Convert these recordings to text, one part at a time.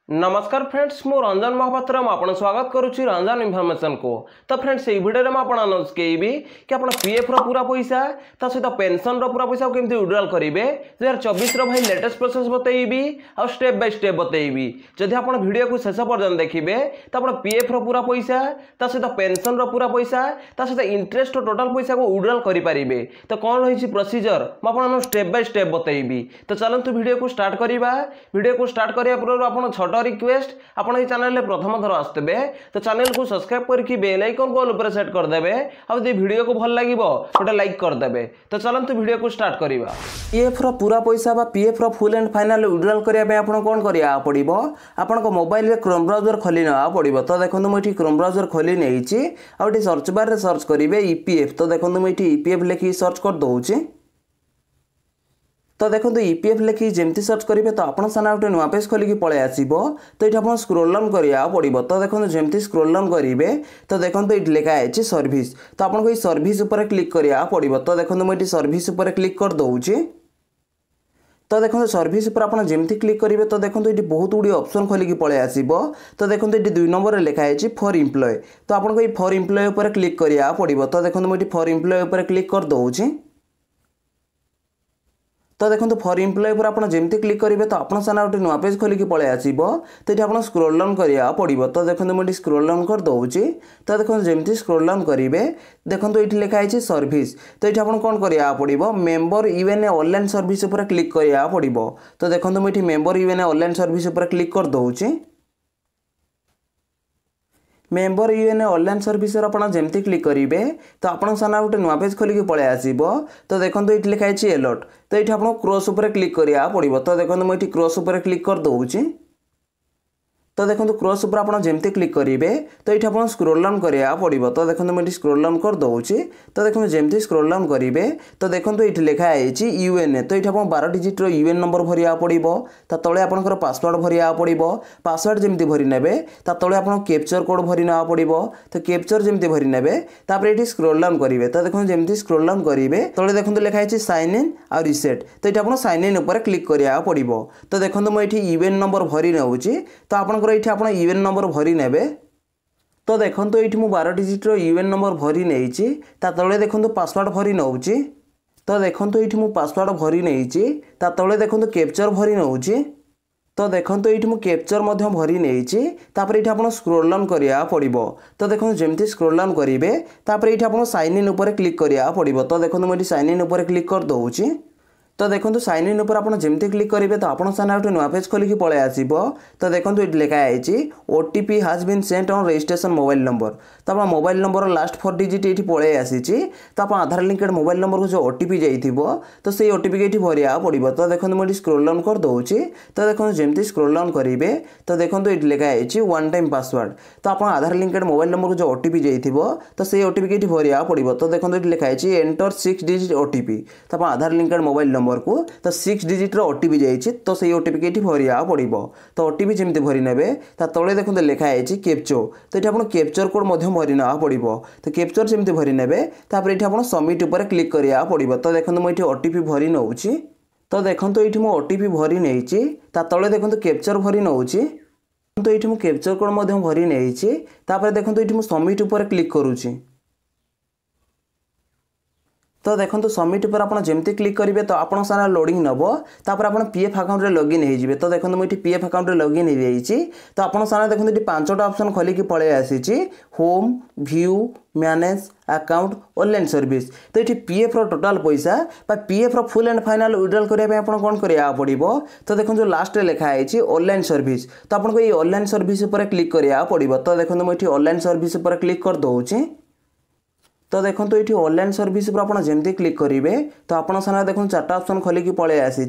नमस्कार फ्रेंड्स मु रंजन महापात्र आपन स्वागत करुच्ची रंजन इनफॉर्मेशन को। तो फ्रेंड्स ये वीडियो में आपन अनाउंस करेबी कि आप पीएफ रो पूरा पैसा ता सहित पेंशन रो पूरा पैसा केमती विड्रॉल करेंगे 2024 रो भाई लेटेस्ट प्रोसेस बतेबी और स्टेप बाय स्टेप बतेबी। जदि आप वीडियो को शेष पर्यंत देखिए तो आप पीएफ रो पूरा पैसा ता सहित पेंशन रो पूरा पैसा ता सहित इंटरेस्ट टोटल पैसा को विड्रॉल करेंगे। तो कौन रही प्रोसीजर मुझे स्टेप बाय स्टेप बतेबी। तो चलतु वीडियो को स्टार्ट करवा। वीडियो को स्टार्ट करने पूर्व आप छोट रिक्वेस्ट आपण ये चैनल में प्रथम थर आसते तो चैनल को सब्सक्राइब करके बेल आइकन को ऑल पर सेट करदे और वीडियो को भल लगे गोटे लाइक करदे। तो चलतु वीडियो को स्टार्ट करवा। पीएफ रो पूरा पैसा बा पीएफ रो फुल एंड फाइनल विड्रॉल करने आपण कौन करिया पड़िबो आपण को मोबाइल रे क्रोम ब्राउजर खोली ना पड़िबो। तो देखंतु मुठी क्रोम ब्राउजर खोली नेइची और टी सर्च बार रे सर्च करिवे ईपीएफ। तो देखंतु मुठी ईपीएफ लिखि सर्च कर दउची। तो देखो ईपीएफ लिखि जमती सर्च करेंगे तो आप गोटे नुआ पेज खोलिक पलि आसो। तो ये आप स्क्रोल डाउन करा पड़ो। तो देखो जमती स्क्रोल डाउन करेंगे तो देखो ये लिखा है सर्विस। तो आपको ये सर्विस उपर क्लिक करा पड़ो। तो देखो मुझे सर्विस उपर क्लिक कर दूची। तो देखो सर्विस उपर आप जमती क्लिक करेंगे तो देखो ये बहुत गुड़ी ऑप्शन खोलिक पलि आसो। तो देखो ये 2 नंबर लिखा है फॉर एम्प्लॉय। तो आपको ये फॉर एम्प्लॉय उपर क्लिक करा पड़ो। तो देखो मुझे फॉर एम्प्लॉय उपर क्लिक कर दूची। तो देखो फॉर एम्प्लॉय पर आप जमती क्लिक करेंगे तो आप सामने गोटे नुआ पेज खोलिक पलि आसो। तो ये आप स्क्रोल डाउन करा पड़ो। तो देखो मुझे स्क्रोल डाउन कर दूची। तो देखो जमती स्क्रोल डाउन करेंगे देखो ये लिखा है सर्विस। तो ये आप कौन करा पड़ो मेंबर यूएनए ऑनलाइन सर्विस उपर क्लिक करा पड़ो। तो देखो मुझे मेंबर यूएनए ऑनलाइन सर्विस उपर क्लिक कर दूची। मेंबर यूएनए ऑनलाइन सर्विस जमती क्लिक करेंगे तो आप सामने गोटे नुआ पेज खोलिक पलि आसो। तो देखो ये लिखा है अलर्ट। तो ये आप क्रॉस उपर क्लिक करा पड़ो। तो देखो मुझे क्रॉस उपर क्लिक कर दूची। तो देखो क्रॉस उपर आप जमती क्लिक करेंगे तो ये आप स्क्रोल डाउन करा पड़ो। तो देखो मुझे स्क्रोल डाउन कर दूची। तो देखो जमती स्क्रोल डाउन करेंगे तो देखो ये लिखा है यूएनए। तो ये आप 12 डिजिट यूएन नंबर भरिया पड़ो। तले आपंकर पासवर्ड भरिया पड़ो। पासवर्ड जमती भरी ने तले आप कैप्चर कोड भरी ना पड़ो। तो कैप्चर जमती भरी ने ये स्क्रोल डाउन करेंगे। तो देखो जमती स्क्रोल डाउन करेंगे तले देखो लिखा है साइन इन और रिसेट। तो ये आप साइन इन उपर क्लिक करा पड़ो। तो देखो मुझे यूएन नंबर भरी नौची। तो आप यूएन नंबर भरी ने। तो देखो ये 12 डिजिट यूएन नंबर भरी नहीं तले देखो पासवर्ड भरी नौची। तो देखो ये पासवर्ड भरी नहीं तले देखो कैप्चर भरी नौची। तो देखो ये कैप्चर भरी नहीं ये आप स्क्रोल डाउन करा पड़ो। तो देखो जमती स्क्रोल डाउन करेंगे ये आप साइन इन उपर क्लिक करा पड़ो। तो देखो मुझे साइन इन उपर क्लिक कर दूची। तो देखो साइन इन उपर आप जमती क्लिक करेंगे तो आप सामने गोटे नुआ पेज खोलिक पलि आसो। तो देखो ये लिखा है OTP has been sent on registration mobile number. तो आप मोबाइल नंबर लास्ट 4 डिजिट ये पलि आसी। तो आप आधार लिंकेड मोबाइल नंबर को जो ओटीपी जाइए तो से ओटीपी के भरिया पड़ो। तो देखो मुझे स्क्रोल डाउन कर दूची। तो देखो जमती स्क्रोल डाउन करेंगे तो देखो ये लिखा है 1 टाइम पासवर्ड। तो आप आधार लिंकेड मोबाइल नंबर को जो ओटीपी जाइए तो से ओटीपी के भरिया पड़ो। तो देखो ये लिखा है एंटर 6 डिजिट ओटीपी। तो आप आधार लिंकेड मोबाइल नंबर को तो 6 डिजिट ओटीपी जाइए तो से ओटीपी के भरिया पड़ो। तो ओटीपी जमती भरी ने तले देखो लिखा है कैप्चर। तो ये आप कैप्चर कोड भरी ना पड़ो। तो कैप्चर जमती भरी ने ये आप सबमिट उपर क्लिक करा पड़ो। तो देखो मुझे ओटीपी भरी नौची। तो देखो ये ओटीपी भरी नहीं तले देखो कैप्चर भरी नौची। तो ये कैप्चर कोड भरी नहीं देखो ये सबमिट उपर क्लिक करुँची। तो देखो सबमिट पर आप जमती क्लिक करेंगे तो आप सारा लोडिंग नब। तापर आप पीएफ अकाउंट रे लॉगिन हो। तो देखो मुझे पीएफ अकाउंट रे लॉगिन हो जाइए। तो आप सारा देखो ये 5टा ऑप्शन खोलिक पलि आसी home view manage account online service. तो ये पीएफ रो टोटाल पैसा पीएफ रो फुल एंड फाइनल विड्रॉल करने आप कौन करा पड़ो। तो देखो जो लास्ट लिखा है ऑनलाइन सर्विस। तो आपको ये ऑनलाइन सर्विस उपर क्लिक करा पड़ो। तो देखो मुझे ऑनलाइन सर्विस उपर क्लिक कर दूची। तो देखो ये ऑनलाइन सर्विस पर आप जमती क्लिक करेंगे तो आप सामने देखो 4टा ऑप्शन खोलिक पलि आसी।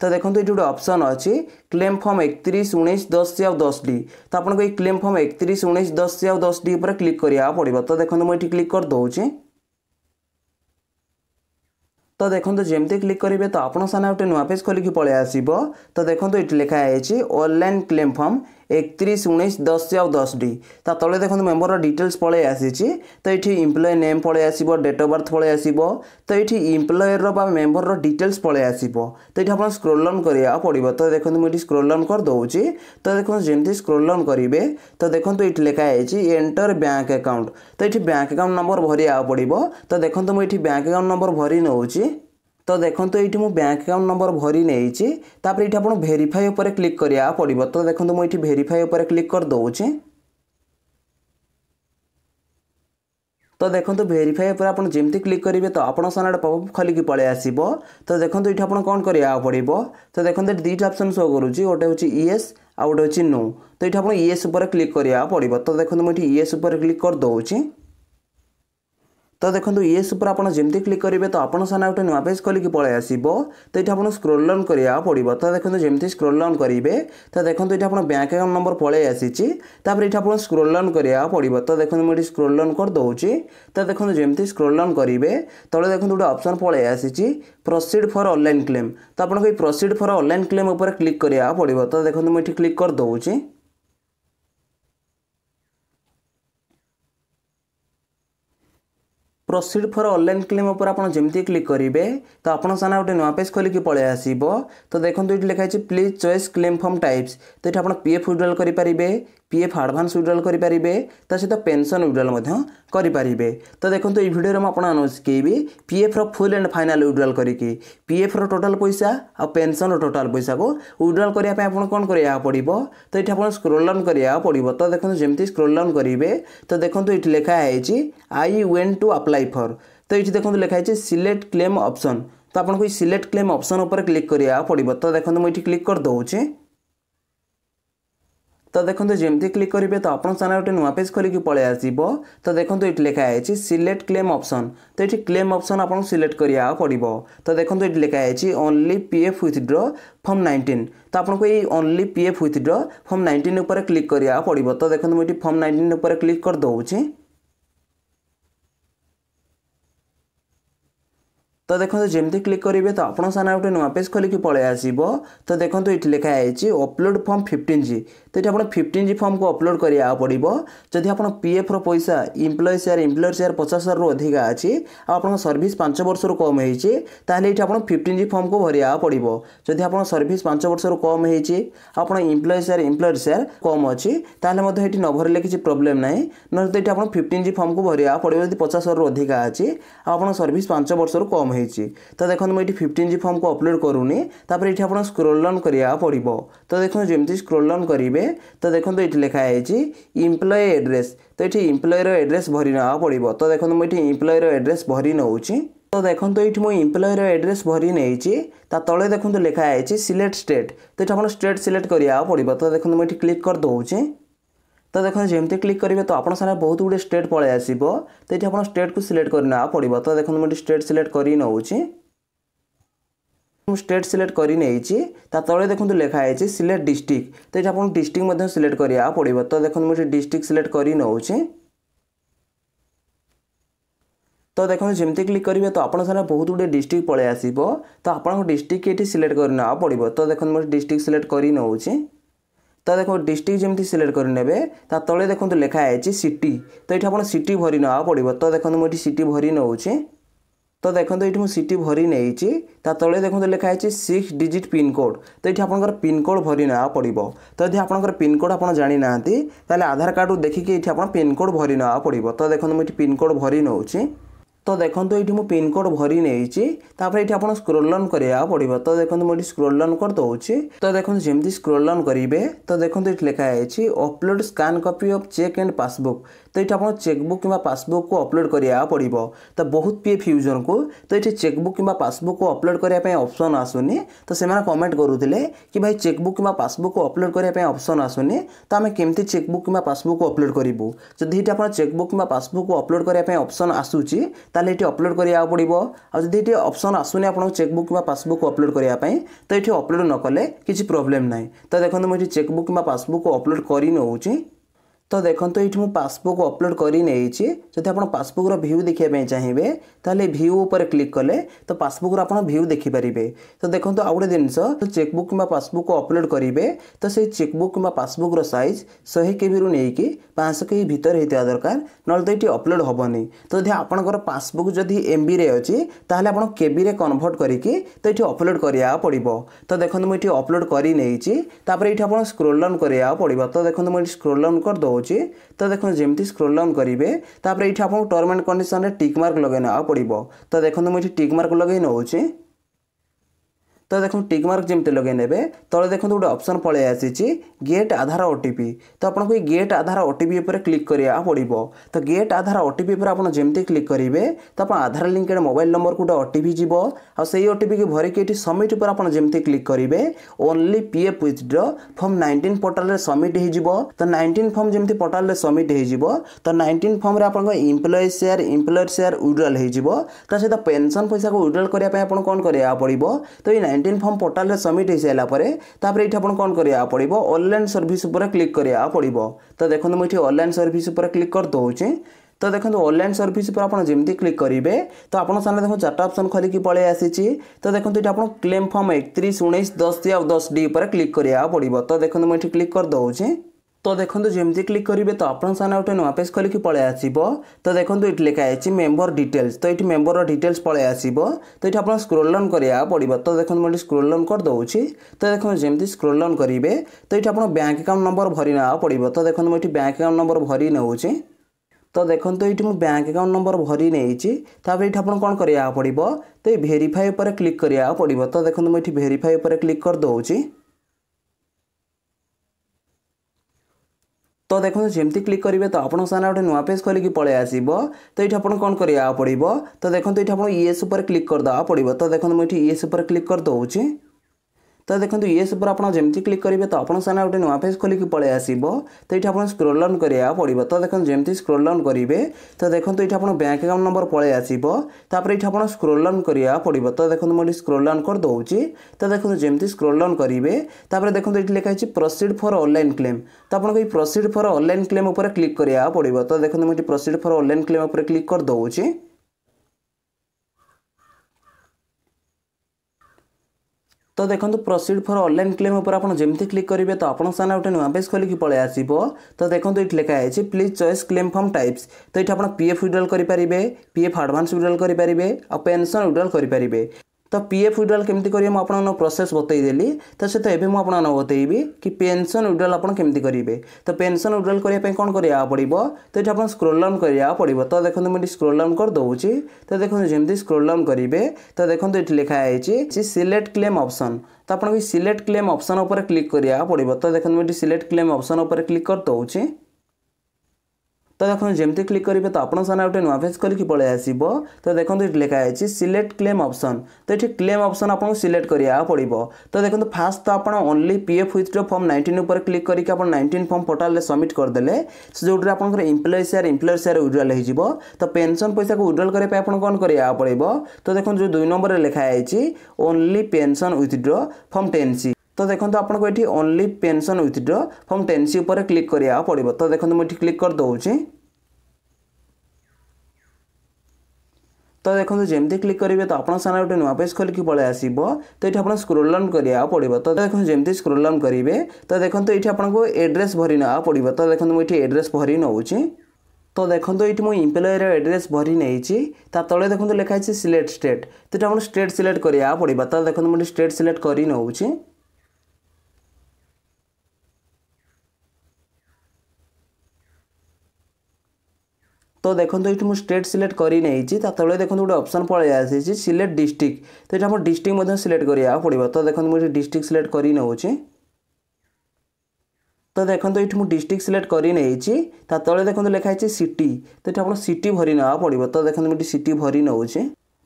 तो देखो ये गोटे ऑप्शन अच्छी क्लेम फॉर्म 31/19/10 डी। तो आपको ये क्लेम फॉर्म 31/19/10 डी पर क्लिक करा पड़ो। तो देखो मुझे क्लिक कर दूची। तो देखो जमती क्लिक करेंगे तो आप सामने गोटे नुआ पेज खोलिक पलि आसो। तो देखो ये लिखा है ऑनलाइन क्लेम फॉर्म 31/19/10 ता तले देखो मेम्बर डिटेल्स पलि आसी तो ये इम्प्लॉय नेम पलि आसो डेट ऑफ बर्थ पलि आसो तो ये इम्प्लॉयर मेम्बर डिटेल्स पलि आसो तो ये आप स्क्रोल डाउन करा पड़ो तो देखो मुझे स्क्रोल डाउन कर दूसरी तो देखो जमी स्क्रोल डाउन करेंगे तो देखो ये लिखाई एंटर बैंक अकाउंट तो ये बैंक अकाउंट नंबर भरिया पड़ो तो देखो मुझे बैंक अकाउंट नंबर भरी नौ तो देखो ये बैंक अकाउंट नंबर भरी नहीं तापर ये आप वेरीफाई उपर क्लिक करा पड़ो तो देखो मुझे वेरीफाई उपर क्लिक कर दूसरी तो देखो वेरीफाई पर आप जमी क्लिक करेंगे तो आप सामने पॉपअप खोलिकी पलि आसो तो देखो ये आप कौन करा पड़ो तो देखो दुईटा ऑप्शन शो करुँच गोटे हूँ येस आ गोटे हूँ नो तो ये आप येस उपर क्लिक करा पड़ो तो देखो मुझे येस उपर क्लिक कर दूसरी तो देखो येस उपर आप जमी क्लिक करेंगे तो आप सामने गोटे नुआ पेज खोलिकी पलि आसो तो ये आप स्क्रोल डाउन करा पड़ो तो देखो जमी स्क्रोल डाउन करेंगे तो देखो ये आप बैंक अकाउंट नंबर पलि आसी तापर ये आप स्क्रोल डाउन करा पड़ो तो देखो मुझे स्क्रोल डाउन कर दूसरी तो देखो जमी स्क्रोल डाउन करेंगे तले देखो गोटे ऑप्शन पलि आसी प्रोसीड फॉर ऑनलाइन क्लेम तो आपको प्रोसीड फॉर ऑनलाइन क्लेम उपर क्लिक करा पड़ो तो देखो मुझे क्लिक कर दूसरी प्रोसीड फॉर ऑनलाइन क्लेम उपर आप जमी क्लिक करेंगे तो आप सामने गोटे नुआ पेज खोलिकी पलि आसो तो देखो ये लिखाई please choice claim form types तो ये आप पीएफ विड्रॉल करेंगे पीएफ एडवांस विड्रॉल करेंगे ता सहित पेंशन विड्रॉल करेंगे तो देखो ये वीडियो में आपको शिखेबी पीएफ रो फुल एंड फाइनल विड्रॉल करके पीएफ रो टोटल पैसा और पेंशन रो टोटल पैसा को विड्रॉल करने आप कौन करा पड़ो तो ये आप स्क्रोल डाउन करा पड़ो तो देखो जमी स्क्रोल डाउन करेंगे तो देखो ये लिखाई I went to apply for तो ये देखो लिखाई सिलेक्ट क्लेम ऑप्शन तो आपको सिलेक्ट क्लेम ऑप्शन उपर क्लिक करा पड़ो तो देखो मुझे क्लिक कर दूसरी तो देखो जमी क्लिक करेंगे तो आप सामने गोटे नुआ पेज खोलिकी पलि आसो तो देखो ये लिखाई सिलेक्ट क्लेम ऑप्शन तो ये क्लेम ऑप्शन आपको सिलेक्ट करा पड़ो तो देखो ये लिखाई ओनली पीएफ विथड्रॉ फॉर्म 19 तो आपको ये ओनली पीएफ विथड्रॉ फॉर्म 19 उपर क्लिक करा पड़ो तो देखो मुझे फॉर्म 19 उपर क्लिक कर दूसरी तो देखो जमी क्लिक करेंगे तो आप सामने गोटे नुआ पेज खोलिकी पलि आसो तो देखो ये लिखाई अपलोड फॉर्म 15G तो ये आप 15G फॉर्म को अपलोड करा पड़ो जदि आप पीएफ रो पैसा इम्प्लॉय शेयर इम्प्लॉयर शेयर 50,000 रु अधिका अच्छी आप सर्विस 5 वर्ष रु कम होती ये आप 15G फॉर्म को भरिया पड़ो जदि आप सर्विस 5 वर्ष रु कम होती आप इम्प्लॉय शेयर इम्प्लॉयर शेयर कम अच्छी ये न भरले किसी प्रोब्लेम ना ना तो ये आप 15G फॉर्म को भरिया पड़ो जब 50,000 रु अधिका अच्छी आप सर्विस 5 वर्ष रु कम तो देखो मुझे 15G फॉर्म को अपलोड करूनी तापर ये आप स्क्रोल डाउन करा पड़ो तो देखो जमी स्क्रोल डाउन करेंगे तो देखो ये लिखाई इम्प्लॉय एड्रेस तो ये इम्प्लॉयर एड्रेस भरी ना पड़ो तो देखो मुझे इम्प्लॉयर एड्रेस भरी नौ तो देखो ये मुझे इम्प्लॉयर एड्रेस भरी नहीं तले देखो लिखाई सिलेक्ट स्टेट तो ये आप स्टेट सिलेक्ट करा पड़ो तो देखो मुझे क्लिक कर दूसरी तो देखो जमी क्लिक करेंगे तो आप सामने बहुत गुड़े स्टेट पलि आसो तो ये आप स्टेट को सिलेक्ट करना पड़ो तो देखो मुझे स्टेट सिलेक्ट कर नौ स्टेट सिलेक्ट कर नहीं तले देखो लिखाई सिलेक्ट डिस्ट्रिक्ट तो ये आप डिस्ट्रिक्ट सिलेक्ट करा पड़ो तो देखो मुझे डिस्ट्रिक्ट सिलेक्ट कर नौ तो देखो जमी क्लिक करेंगे तो आप सामने बहुत गुड़े डिस्ट्रिक्ट पलि आसो तो आप डिस्ट्रिक्ट ये सिलेक्ट करना पड़ो तो देखो मुझे डिस्ट्रिक्ट सिलेक्ट कर नौ तो देखो डिस्ट्रिक्ट जमी सिलेक्ट करेंगे तले देखो लिखाई सिटी तो ये आप सिटी भरी ना पड़ो तो देखो मुझे सिटी भरी नौ तो देखो ये मुझे सिटी भरी नहीं तले देखो लिखाई 6 डिजिट पिन कोड तो ये आप पिन कोड भरी ना पड़ो तो यदि आप पिन कोड आप जानी ना आधार कार्ड देखिए ये आप पिन कोड भरी ना पड़ो तो देखो मुझे पिन कोड भरी नौ तो देखो ये मुझे पिन कोड भरी नहीं ये आप स्क्रोल डाउन करा पड़ो तो देखो मुझे स्क्रोल डाउन कर दूसरी तो देखो जमी स्क्रोल डाउन करेंगे तो देखो ये लिखाई upload scan copy of cheque and passbook तो ये आप चेकबुक कि पासबुक को अपलोड करा पड़ो तो बहुत पीएफ यूजर को तो ये चेकबुक कि पासबुक को अपलोड करने ऑप्शन आसुनी तो से कमेंट करूले कि भाई चेकबुक कि पासबुक को अपलोड करने ऑप्शन आसुनी तो आम केमती चेकबुक कि पासबुक को अपलोड करूँ जदि ये आप चेकबुक कि पासबुक को अपलोड करने ऑप्शन आसूची ताले ये अपलोड करा पड़ो आदि ये ऑप्शन आसुनी आप चेकबुक कि पासबुक को अपलोड करने तो ये अपलोड न कले किसी प्रोब्लेम ना तो देखो मुझे चेकबुक कि पासबुक को अपलोड कर नौ तो देखो ये मुझे पासबुक अपलोड कर जब आप पासबुक भ्यू देखा चाहिए ताले भ्यू पर क्लिक कले तो पासबुक आप भ्यू देखिपारे। तो देखो आउ गोटे जिनस चेकबुक कि पासबुक को अपलोड करेंगे तो से चेकबुक कि पासबुक साइज 100 KB रू नहीं 500 KB भितर होता दरकार ना तो ये अपलोड हेनी। तो जब आपंकर पासबुक जदि MB रे अच्छी ताहले आप KB रे कन्वर्ट करके तो ये अपलोड करा पड़ो। तो देखो मुझे अपलोड कर ये आप स्क्रोल डाउन करा पड़ो। तो देखो मुझे स्क्रोल डाउन कर दो। तो देखो जमती स्क्रोल डाउन करेंगे तापर ये आपको टर्म एंड कंडीशन रे टिक मार्क लगे ना पड़ो। तो देखो मुझे टिक मार्क लगे नौ। तो देखो टिक मार्क जमती लगे ने तले देखो गोटे ऑप्शन पलि आसी गेट आधार OTP। तो आपको ये गेट आधार OTP पर क्लिक करा पड़ो। तो गेट आधार OTP पर आप जमती क्लिक करेंगे तो आप आधार लिंकेड मोबाइल नंबर को गोटे OTP जीव आ से OTP की भरिक ये सबमिट पर आप जमती क्लिक करेंगे only PF withdraw form 19 portal submit हो। तो 19 फॉर्म जमती पोर्टाल सबमिट हो। तो 19 फॉर्म आप एम्प्लॉय शेयर विड्रॉल हो सहित पेंशन पैसा को विड्रॉल करने आप कौन करा पड़ो। तो ये 19 फॉर्म पोर्टाल सबमिट हो सारापर तापर ये कौन करा पड़ो ऑनलाइन सर्विस पर क्लिक करा पड़ो। तो देखो मुझे ऑनलाइन सर्विस पर क्लिक कर दूँ। तो देखो ऑनलाइन सर्विस पर आप जमती क्लिक करेंगे तो आप सामने देखो 4टा ऑप्शन खोलिकी पलि आसी। तो देखो ये आप क्लेम फॉर्म 31 19 10 और 10D पर क्लिक करा पड़ो। तो देखो मुझे क्लिक कर दूँ। तो देखो जमती क्लिक करेंगे तो आप सामने गोटे नुआ पेज खोलिकी पलि आसो। तो देखो ये लिखाई मेंबर डिटेल्स। तो ये मेंबर डिटेल्स पलि आसो। तो ये आप स्क्रोल डाउन करा पड़ो। तो देखो मुझे स्क्रोल डाउन कर दूँ। तो देखो जमती स्क्रोल डाउन करेंगे तो ये आप बैंक अकाउंट नंबर भरी ना पड़ो। तो देखो मुझे बैंक अकाउंट नंबर भरी नौ। तो देखो ये मुझे बैंक अकाउंट नंबर भरी नहीं ये आप कौन करा पड़ो। तो ये भेरीफाई पर क्लिक करा पड़ो। तो देखो मुझे भेरीफाई पर क्लिक कर दूँ। तो देखो जमती क्लिक करेंगे तो आप सामने गोटे नुआ पेज खोलिकी पलि आसो। तो ये आप कौन करा पड़ो। तो देखो ये आप येस पर क्लिक करदे पड़ो। तो देखो मुझे येस पर क्लिक कर दूँ। तो देखो येस पर आप जमती क्लिक करेंगे तो आप सामने गोटे नुआ पेज खोलिकी पलि आसो। तो ये आप स्क्रोल डाउन करा पड़ो। तो देखो जमती स्क्रोल डाउन करेंगे तो देखो ये आप बैंक अकाउंट नंबर पलि आसो। तापर ये आप स्क्रोल डाउन करा पड़ो। तो देखो मुझे स्क्रोल डाउन कर दूँ। तो देखो जमती स्क्रोल डाउन करेंगे तापर देखो ये लिखाई प्रोसीड फॉर ऑनलाइन क्लेम। तो आपको ये प्रोसीड फॉर ऑनलाइन क्लेम पर क्लिक करा पड़ो। तो देखो मुझे प्रोसीड फॉर ऑनलाइन क्लेम पर क्लिक कर दूँ। तो देखो प्रोसीड फॉर ऑनलाइन क्लेम पर आप जमती क्लिक करेंगे तो आप सामने गोटे नुआ पेज खोलिकी पलि आसो। तो देखो ये लिखाई please choice claim form types. तो ये आप PF विड्रॉल करेंगे PF एडवांस विड्रॉल करेंगे और पेंशन विड्रॉल करेंगे। तो PF विड्रॉल केमती करेंगे मुझे प्रोसेस बतईदेली। तो से तो एवं मुझे बतईबी कि पेंशन विड्रॉल आप केमती करेंगे। तो पेंशन विड्रॉल करने कौन करा पड़ो। तो ये आप स्क्रोल डाउन करा पड़ो। तो देखो मुझे स्क्रोल डाउन कर दूँ। तो देखो जमती स्क्रोल डाउन करेंगे तो देखो ये लिखाई सिलेक्ट क्लेम ऑप्शन। तो आपको सिलेक्ट क्लेम ऑप्शन पर क्लिक करा पड़ो। तो देखो मुझे सिलेक्ट क्लेम ऑप्शन पर क्लिक कर दूँ। तो देखो जमती क्लिक करेंगे तो आप सामने गोटे नुआ पेज खोलिकी पलि आसो। तो देखो ये लिखाई सिलेक्ट क्लेम ऑप्शन। तो ये क्लेम ऑप्शन आपको सिलेक्ट करा पड़ो। तो देखो फास्ट तो आप ओनली PF विथड्र फॉर्म 19 पर क्लिक करके आप 19 फॉर्म पोर्टाल सबमिट करदे जो आप एम्प्लॉय शेयर विड्रॉल हो। तो पेंशन पैसा को विड्रॉल करने आप कौन करा पड़ो। तो देखो जो 2 नंबर लिखाई only pension withdraw form 10C। तो देखो आपको ये only pension withdraw form 10C पर क्लिक करा पड़ो। तो देखो मुझे क्लिक कर दूँ। तो देखो जमती क्लिक करेंगे तो आप सामने गोटे नुआ पेज खोलिकी पलि आसो। तो ये आप स्क्रोल डाउन करा पड़ो। तो देखो जमती स्क्रोल डाउन करेंगे तो देखो ये आपको एड्रेस भरी ना पड़ो। तो देखो मुझे एड्रेस भरी नौ। तो देखो ये मुझे एम्प्लॉयर एड्रेस भरी नहीं तले देखो लिखाई सिलेक्ट स्टेट। तो ये आप स्टेट सिलेक्ट करा पड़ो। तो देखो मुझे स्टेट सिलेक्ट कर नौ। तो देखो ये मुझे स्टेट सिलेक्ट कर नहीं तले देखो गोटे ऑप्शन पलि आसी सिलेक्ट डिस्ट्रिक्ट। तो ये आप डिस्ट्रिक्ट सिलेक्ट करा पड़ो। तो देखो मुझे डिस्ट्रिक्ट सिलेक्ट कर नौ। तो देखो ये मुझे डिस्ट्रिक्ट सिलेक्ट कर नहीं तले देखो लिखाई सिटी। तो ये आप सिटी भरी ना पड़ो। तो देखो मुझे सिटी भरी नौ।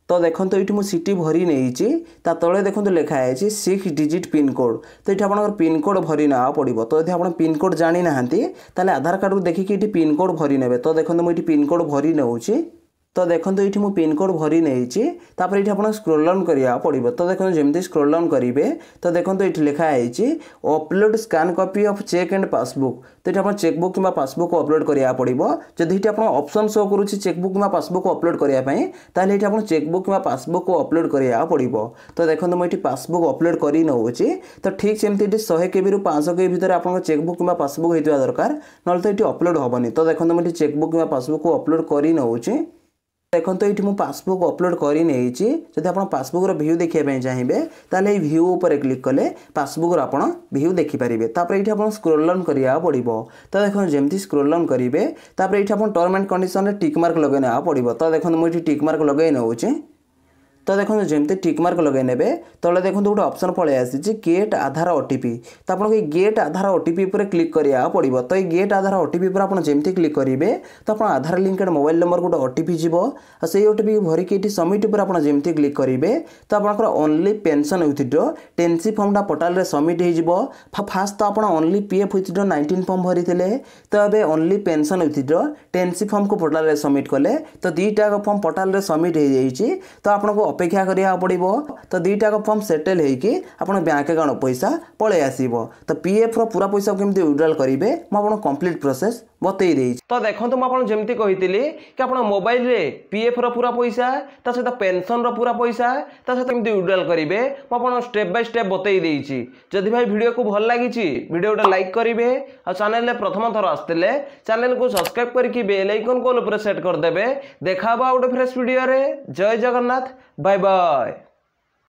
तो देखो ये मुझे सिटी भरी नहीं तले देखो लिखाई 6 डिजिट पिन कोड। तो ये आप पिन कोड भरी ना पड़ो। तो यदि आप पिन कोड जानी ना आधार कार्ड को देखिए ये पिन कोड भरी ने। तो देखो मुझे पिन कोड भरी नौ। तो देखो ये मुझे पिनकोड भरी नहीं तापर ये आप स्क्रोल डाउन करा पड़ो। तो देखो जमी स्क्रोल डाउन करेंगे तो देखो ये लिखाई upload scan copy of cheque and passbook. तो ये आप चेकबुक कि पासबुक को अपलोड करा पड़ो। जदि ये आप ऑप्शन शो करुच्ची चेकबुक कि पासबुक को अपलोड करने ताले ये आप चेकबुक कि पासबुक को अपलोड करा पड़ो। तो देखो मुझे पासबुक अपलोड कर नौची। तो ठीक सेमती 100 KB रू 500 KB भितर आप चेकबुक कि पासबुक होता दरकार ना तो ये अपलोड हेनी। तो देखो मुझे चेकबुक कि पासबुक को अपलोड कर नौची। देखो तो ये पासबुक अपलोड कर जब आप पासबुक व्यू देखा चाहिए ताले व्यू उपर क्लिक कले पासबुक आप व्यू देखिपारे। ये आप स्क्रोल डाउन करा पड़ो। तो देखो जमी स्क्रोल डाउन करेंगे ये आप टर्म एंड कंडीशन में टिक मार्क लगे पड़ो। तो देखो मुझे टिक मार्क लगे नौचे। तो देखो जमी टिक मार्क लगे ने तले देखो गोटे ऑप्शन पलि आसी गेट आधार ओटीपी। तो आपको गेट आधार ओटीपी पर क्लिक करा पड़ो। तो ये गेट आधार ओटीपी पर आप जमी क्लिक करेंगे तो आप आधार लिंकेड मोबाइल नंबर गोटे ओटीपी जीव से ओटीपी भरिक ये सबमिट पर आप जमी क्लिक करेंगे तो आपंकर ओनली पेंशन विथड्र टेन्सी फॉर्मटा पोर्टाल रे सबमिट हो। फास्ट तो आप ओनली पीएफ विथड्र 19 फॉर्म भरी थे तो ये ओनली पेंशन विथड्र टेन्सी फॉर्म को पोर्टाल रे सबमिट कले तो दुईटा फॉर्म पोर्टाल रे सबमिट हो जाइए। तो आपको अपेक्षा करा पड़ो। तो दुईटा फॉर्म सेटल होगी आप बैंक अकाउंट पैसा पलि आसो। तो पीएफ पूरा पैसा केमती विड्रॉल करेंगे मुझे कंप्लीट प्रोसेस बतई देई। तो देखो मुझे जमी कही कि आप मोबाइल रे पीएफ पूरा पैसा ता सहित पेंशन पूरा पैसा ता सहित केमती विड्रॉल करेंगे मुझे स्टेप बाय स्टेप बतई देई। जदि भाई वीडियो को भल लगी वीडियो लाइक करेंगे और चैनल में प्रथम थर आसते चैनल को सब्सक्राइब करके बेल आइकन को सेट करदे। देखा गोटे फ्रेश वीडियो रे। जय जगन्नाथ। Bye bye.